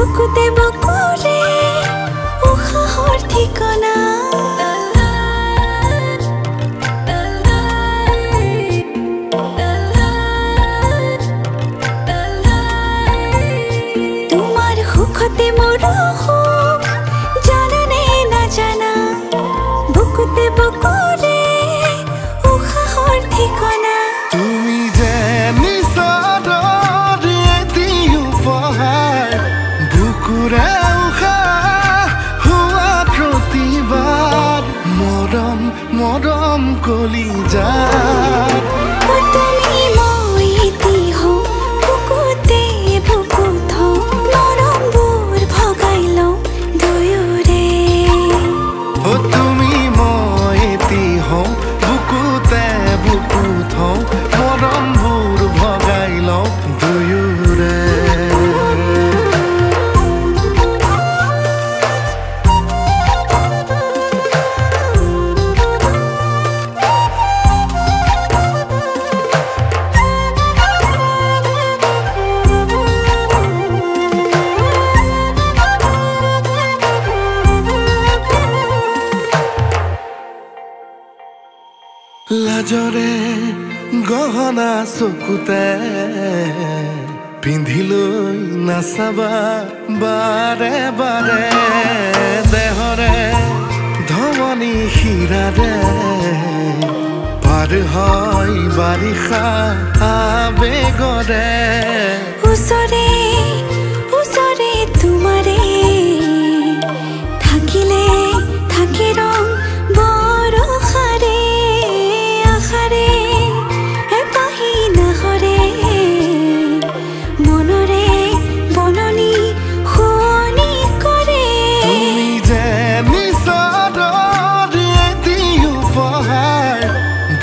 বুকুতে বুকুৰে উশাহৰ ঠিকনা তোমাৰ সুখতে মোৰ সুখ জানানে নাজানা বুকুতে বুকুৰে উশাহৰ ঠিকনা তুমি যে নিচাদৰ এটি উপহাৰ বুকুৰে উশাহ হোৱা প্ৰতিবাৰ মৰম মৰম কলিজাৰ তুমি মই এটি হওঁ বুকুতে বুকু থওঁ মৰমবোৰ ভগাই লওঁ দুয়োৰে তুমি মই এটি হওঁ বুকুতে বুকু থওঁ মৰমবোৰ ভগাই লওঁ দুয়োৰে লাজৰে গহনা চকুতে পিন্ধিলৈ নাচাবা বাৰে বাৰে দেহৰে ধমনী শিৰাৰে পাৰ হয় বাৰিষা আবেগৰে ওচৰে ওচৰে তোমাৰে থাকিলে থাকি ৰং বৰষাৰে আশাৰে এপাহি নাহৰে মনৰে বননি শুৱনি কৰে তুমি যে নিচাদৰ এটি উপহাৰ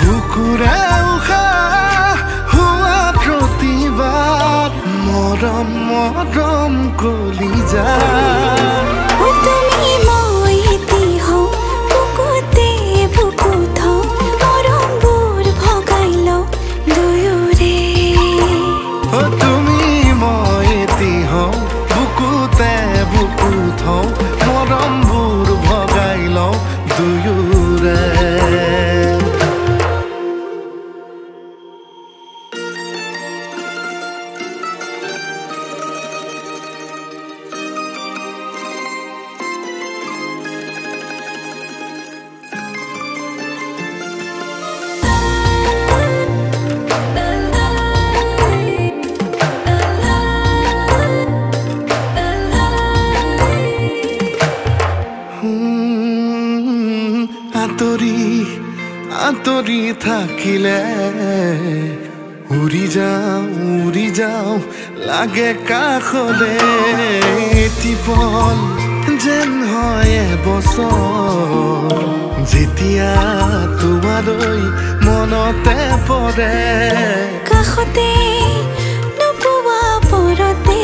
বুকুৰে উশাহ হোৱা প্ৰতিবাৰ মৰম মৰম কলিজাৰ তুমি মই এটি হওঁ বুকুতে বুকু থওঁ মৰমবোৰ ভগাই লওঁ দুয়োৰে তুমি মই এটি হওঁ বুকুতে বুকু থওঁ মৰমবোৰ ভগাই লওঁ দুয়োৰে আঁতৰি আঁতৰি থাকিলে উৰি যাওঁ লাগে কাষলে এটি পল যেন হয় এবছৰ যেতিয়া তোমালৈ মনতে পৰে কাষতে নোপোৱা পৰতে